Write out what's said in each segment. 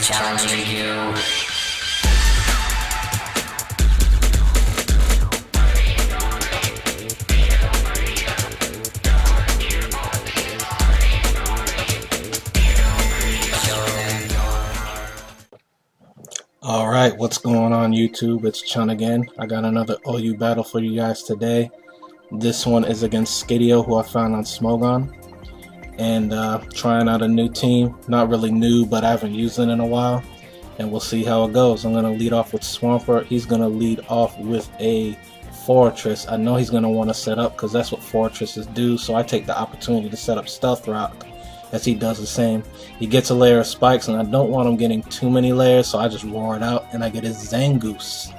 challenging you. Alright, what's going on YouTube? It's Chun again. I got another OU battle for you guys today. This one is against Skittio, who I found on Smogon. And trying out a new team. Not really new, but I haven't used it in a while. And we'll see how it goes. I'm going to lead off with Swampert. He's going to lead off with a Fortress. I know he's going to want to set up because that's what Fortresses do. So I take the opportunity to set up Stealth Rock, as he does the same. He gets a layer of spikes, and I don't want him getting too many layers, so I just roar it out, and I get his Zangoose.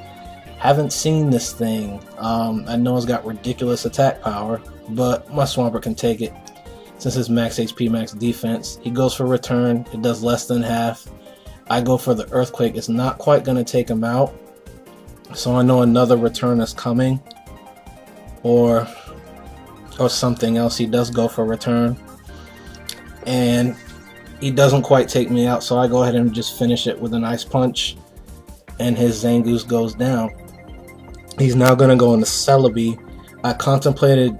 Haven't seen this thing. I know it's got ridiculous attack power, but my Swampert can take it. Since it's max HP, max defense, he goes for return. It does less than half. I go for the Earthquake. It's not quite going to take him out, so I know another return is coming, or something else. He does go for return, and he doesn't quite take me out, so I go ahead and just finish it with an Ice Punch, and his Zangoose goes down. He's now going to go into Celebi. I contemplated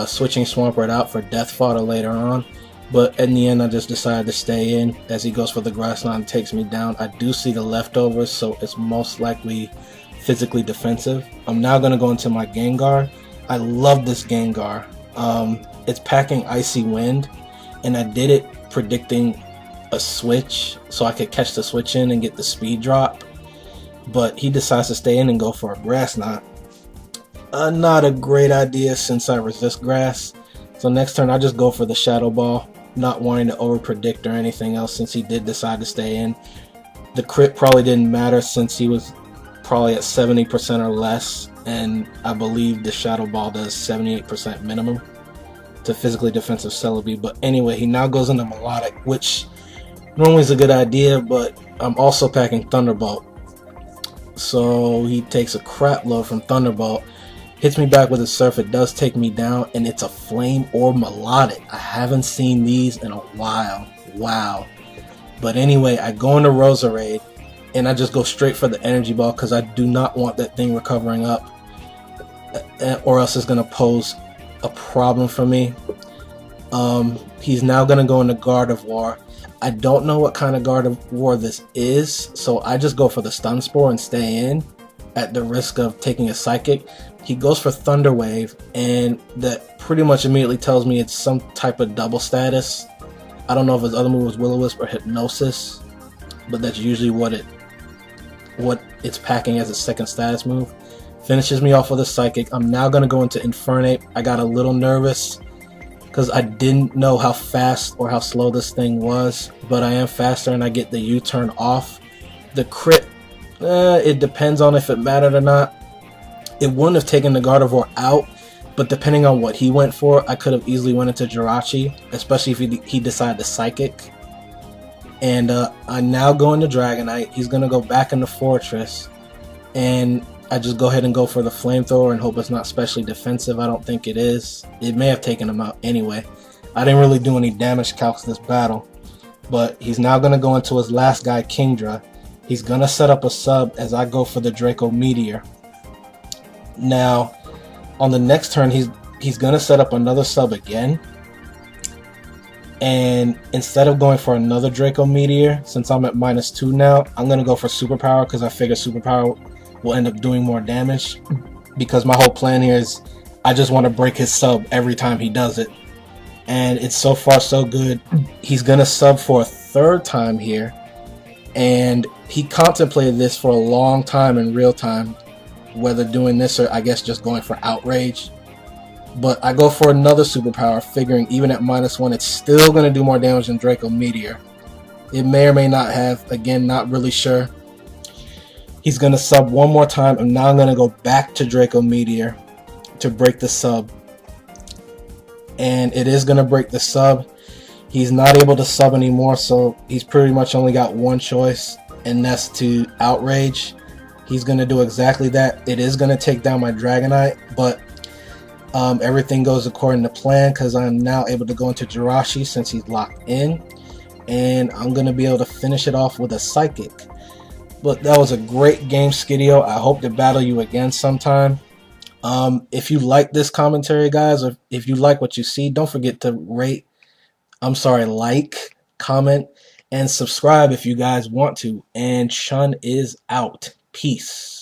switching Swampert out for Death Fodder later on, but in the end I just decided to stay in as he goes for the Grass Knot and takes me down. I do see the leftovers, so it's most likely physically defensive. I'm now going to go into my Gengar. I love this Gengar. It's packing Icy Wind, and I did it predicting a switch so I could catch the switch in and get the speed drop, but he decides to stay in and go for a Grass Knot. Not a great idea since I resist grass, so next turn I just go for the Shadow Ball, not wanting to overpredict or anything else since he did decide to stay in. The crit probably didn't matter since he was probably at 70% or less, and I believe the Shadow Ball does 78% minimum to physically defensive Celebi. But anyway, he now goes into Melodic, which normally is a good idea, but I'm also packing Thunderbolt, so he takes a crap load from Thunderbolt, hits me back with a Surf. It does take me down, and it's a Flame or Melodic. I haven't seen these in a while. Wow. But anyway, I go into Roserade, and I just go straight for the Energy Ball because I do not want that thing recovering up, or else it's going to pose a problem for me. He's now going to go into Gardevoir. I don't know what kind of Gardevoir this is, so I just go for the Stun Spore and stay in at the risk of taking a Psychic. He goes for Thunder Wave, and that pretty much immediately tells me it's some type of double status. I don't know if his other move was Will-O-Wisp or Hypnosis, but that's usually what it's packing as its second status move. Finishes me off with a Psychic. I'm now going to go into Infernape. I got a little nervous because I didn't know how fast or how slow this thing was, but I am faster, and I get the U-turn off. The crit, it depends on if it mattered or not. It wouldn't have taken the Gardevoir out, but depending on what he went for, I could have easily went into Jirachi, especially if he decided to Psychic. And I now go into Dragonite. He's going to go back into Fortress, and I just go ahead and go for the Flamethrower and hope it's not specially defensive. I don't think it is. It may have taken him out anyway. I didn't really do any damage calcs this battle, but he's now going to go into his last guy, Kingdra. He's going to set up a sub as I go for the Draco Meteor. Now, on the next turn, he's going to set up another sub again. And instead of going for another Draco Meteor, since I'm at -2 now, I'm going to go for Superpower because I figure Superpower will end up doing more damage. Because my whole plan here is I just want to break his sub every time he does it. And it's so far so good. He's going to sub for a third time here. And he contemplated this for a long time in real time, whether doing this or I guess just going for Outrage. But I go for another Superpower, figuring even at -1 it's still going to do more damage than Draco Meteor. It may or may not have, again, not really sure. He's going to sub one more time, and now I'm going to go back to Draco Meteor to break the sub. And it is going to break the sub. He's not able to sub anymore, so he's pretty much only got one choice, and that's to Outrage. He's going to do exactly that. It is going to take down my Dragonite, but everything goes according to plan because I'm now able to go into Jirachi since he's locked in. and I'm gonna be able to finish it off with a psychic. But that was a great game, Skittio. I hope to battle you again sometime. If you like this commentary, guys, or if you like what you see, don't forget to like, comment, and subscribe if you guys want to. And Chun is out. Peace.